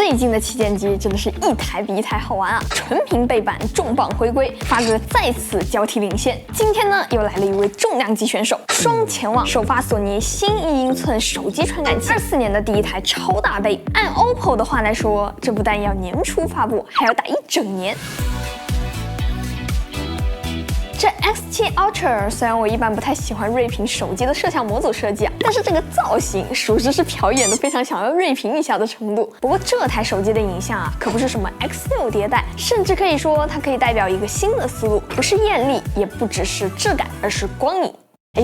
最近的旗舰机真的是一台比一台好玩啊！纯平背板，重磅回归，发哥再次交替领先。今天呢，又来了一位重量级选手，双潜望，首发索尼新1英寸手机传感器，24年的第一台超大杯。按 OPPO 的话来说，这不但要年初发布，还要打1整年。这 X7 Ultra 虽然我一般不太喜欢锐屏手机的摄像模组设计啊，但是这个造型属实是瞟一眼都非常想要锐屏一下的程度。不过这台手机的影像啊，可不是什么 X6 迭代，甚至可以说它可以代表一个新的思路，不是艳丽，也不只是质感，而是光影。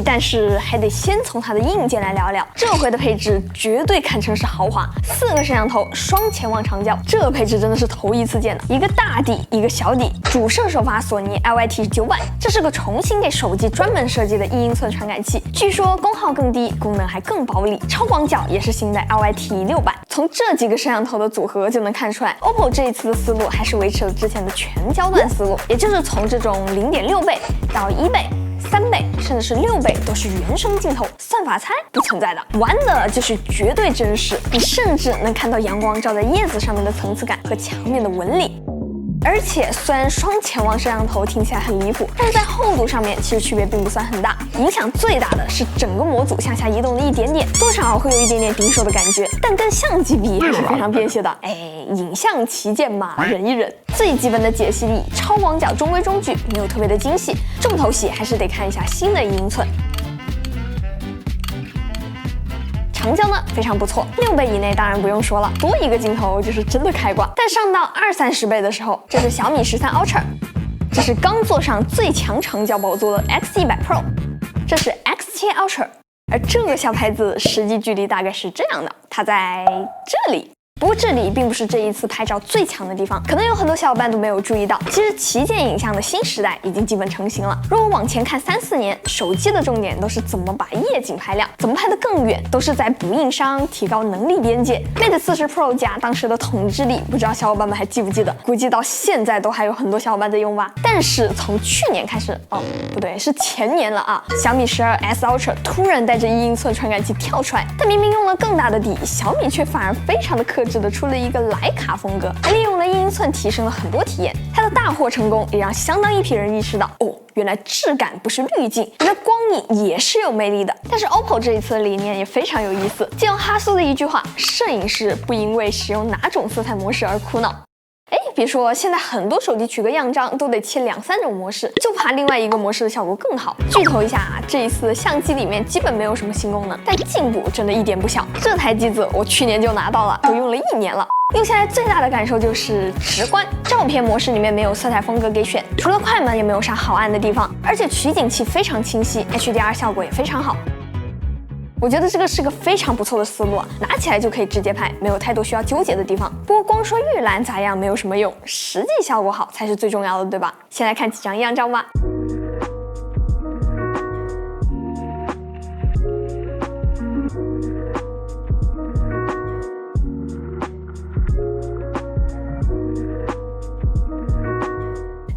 但是还得先从它的硬件来聊聊。这回的配置绝对堪称是豪华，4个摄像头，双潜望长焦，这配置真的是头一次见的。一个大底，一个小底，主摄首发索尼 IYT 900，这是个重新给手机专门设计的1英寸传感器，据说功耗更低，功能还更暴力。超广角也是新的 IYT 600。从这几个摄像头的组合就能看出来 ，OPPO 这一次的思路还是维持了之前的全焦段思路，也就是从这种0.6倍到1倍。3倍甚至是6倍都是原生镜头，算法猜不存在的，玩的就是绝对真实，你甚至能看到阳光照在叶子上面的层次感和墙面的纹理。而且虽然双潜望摄像头听起来很离谱，但是在厚度上面其实区别并不算很大。影响最大的是整个模组向下移动的一点点，多少会有一点点顶手的感觉，但跟相机比还是非常便携的。影像旗舰嘛，忍一忍。最基本的解析力，超广角中规中矩，没有特别的惊喜。重头戏还是得看一下新的1英寸。长焦呢非常不错，6倍以内当然不用说了，多一个镜头就是真的开挂。但上到20-30倍的时候，这是小米13 Ultra， 这是刚坐上最强长焦宝座的 X100 Pro， 这是 X7 Ultra， 而这个小牌子实际距离大概是这样的，它在这里。不过这里并不是这一次拍照最强的地方，可能有很多小伙伴都没有注意到，其实旗舰影像的新时代已经基本成型了。如果往前看3-4年，手机的重点都是怎么把夜景拍亮，怎么拍得更远，都是在补硬伤，提高能力边界。Mate 40 Pro 加当时的统治力，不知道小伙伴们还记不记得？估计到现在都还有很多小伙伴在用吧。但是从去年开始，不对，是前年了啊，小米12S Ultra 突然带着1英寸传感器跳出来，但明明用了更大的底，小米却反而非常的克制的出了一个徕卡风格，还利用了1英寸提升了很多体验。它的大获成功也让相当一批人意识到，原来质感不是滤镜，原来光影也是有魅力的。但是 OPPO 这一次的理念也非常有意思，借用哈苏的一句话，摄影师不因为使用哪种色彩模式而苦恼。别说现在很多手机取个样张都得切2-3种模式，就怕另外一个模式的效果更好。剧透一下啊，这一次的相机里面基本没有什么新功能，但进步真的一点不小。这台机子我去年就拿到了，都用了1年了。用下来最大的感受就是直观，照片模式里面没有色彩风格给选，除了快门也没有啥好按的地方，而且取景器非常清晰 ，HDR 效果也非常好。我觉得这个是个非常不错的思路啊，拿起来就可以直接拍，没有太多需要纠结的地方。不过光说预览咋样没有什么用，实际效果好才是最重要的，对吧？先来看几张样张吧。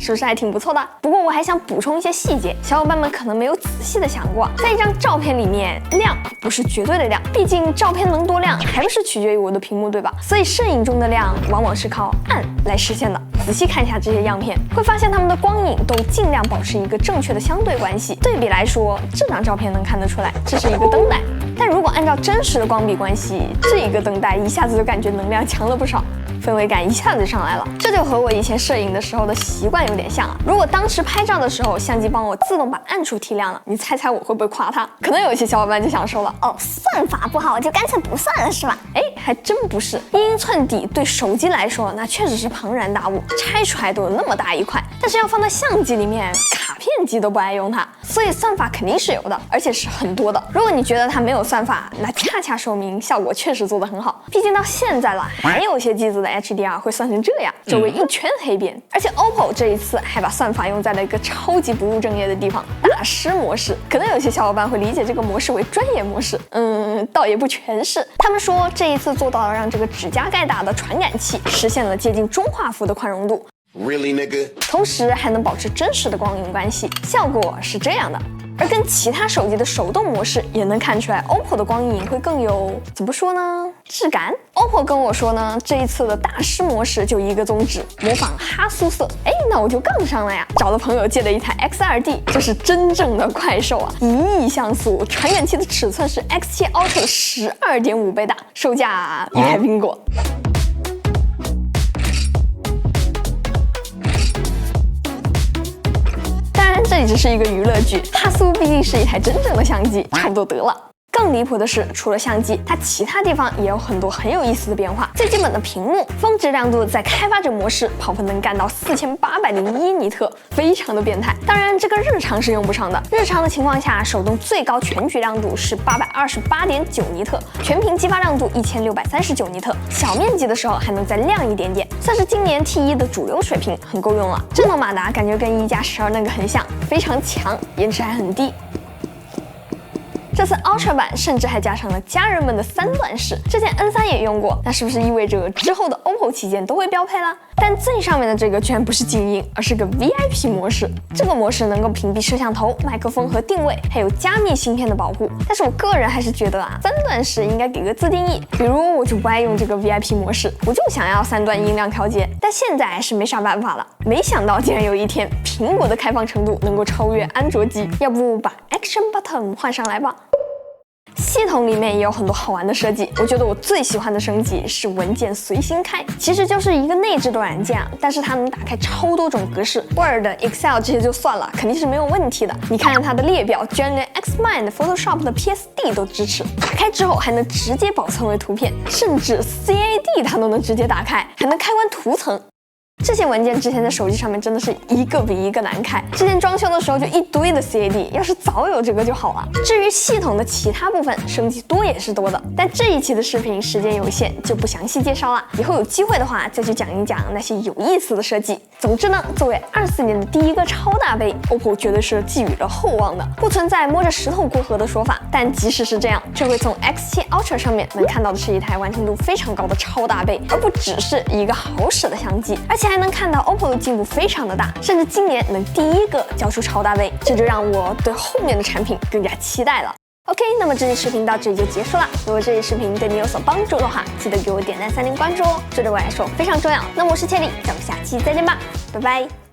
是不是还挺不错的？不过我还想补充一些细节，小伙伴们可能没有仔细的想过，在一张照片里面，亮不是绝对的亮，毕竟照片能多亮还不是取决于我的屏幕，对吧？所以摄影中的亮往往是靠暗来实现的。仔细看一下这些样片，会发现它们的光影都尽量保持一个正确的相对关系。对比来说，这张照片能看得出来，这是一个灯带，但如果按照真实的光比关系，这一个灯带一下子就感觉能量强了不少。氛围感一下子上来了，这就和我以前摄影的时候的习惯有点像啊。如果当时拍照的时候，相机帮我自动把暗处提亮了，你猜猜我会不会夸它？可能有一些小伙伴就想说了，算法不好就干脆不算了是吧？还真不是，1英寸底对手机来说那确实是庞然大物，拆出来都有那么大一块，但是要放到相机里面，卡片机都不爱用它，所以算法肯定是有的，而且是很多的。如果你觉得它没有算法，那恰恰说明效果确实做得很好。毕竟到现在了，还有一些机子的 HDR 会算成这样，周围一圈黑边。而且 OPPO 这一次还把算法用在了一个超级不务正业的地方，大师模式。可能有些小伙伴会理解这个模式为专业模式，倒也不全是。他们说这一次做到了让这个指甲盖大的传感器实现了接近中画幅的宽容度， Really, nigga? 同时还能保持真实的光影关系，效果是这样的。而跟其他手机的手动模式也能看出来 OPPO 的光影会更有，怎么说呢，质感。OPPO 跟我说呢，这一次的大师模式就一个宗旨，模仿哈苏色。哎，那我就杠上了呀，找了朋友借了一台 X2D， 这是真正的怪兽啊，1亿像素，传感器的尺寸是 X7 Ultra 的12.5倍大，售价一台苹果。这里只是一个娱乐剧，哈苏毕竟是一台真正的相机，差不多得了。更离谱的是，除了相机，它其他地方也有很多很有意思的变化。最基本的屏幕，峰值亮度在开发者模式跑分能干到4801尼特，非常的变态。当然，这个日常是用不上的。日常的情况下，手动最高全局亮度是828.9尼特，全屏激发亮度1639尼特。小面积的时候还能再亮一点点，算是今年 T1的主流水平，很够用了。智能马达感觉跟1+12那个很像，非常强，延迟还很低。这次 Ultra 版甚至还加上了家人们的3段式，之前 N3 也用过，那是不是意味着之后的 OPPO 旗舰都会标配啦？但最上面的这个居然不是静音，而是个 VIP 模式。这个模式能够屏蔽摄像头、麦克风和定位，还有加密芯片的保护。但是我个人还是觉得啊，3段式应该给个自定义，比如我就不爱用这个 VIP 模式，我就想要3段音量调节，但现在是没啥办法了。没想到竟然有一天，苹果的开放程度能够超越安卓机，要不把 Action Button 换上来吧？系统里面也有很多好玩的设计，我觉得我最喜欢的升级是文件随心开，其实就是一个内置的软件啊，但是它能打开超多种格式 ，Word、Excel 这些就算了，肯定是没有问题的。你看看它的列表，居然连 Xmind、Photoshop 的 PSD 都支持，打开之后还能直接保存为图片，甚至 CAD 它都能直接打开，还能开关图层。这些文件之前在手机上面真的是一个比一个难开，之前装修的时候就一堆的 CAD， 要是早有这个就好了。至于系统的其他部分，升级多也是多的，但这一期的视频时间有限，就不详细介绍了。以后有机会的话再去讲一讲那些有意思的设计。总之呢，作为24年的第一个超大杯 ，OPPO 绝对是寄予了厚望的，不存在摸着石头过河的说法。但即使是这样，这回从 X7 Ultra 上面能看到的是一台完成度非常高的超大杯，而不只是一个好使的相机，而且还能看到 OPPO 的进步非常的大，甚至今年能第一个交出超大杯，这就让我对后面的产品更加期待了。OK， 那么这期视频到这里就结束了。如果这期视频对你有所帮助的话，记得给我点赞、3连关注哦，这对我来说非常重要。那么我是千里，咱们下期再见吧，拜拜。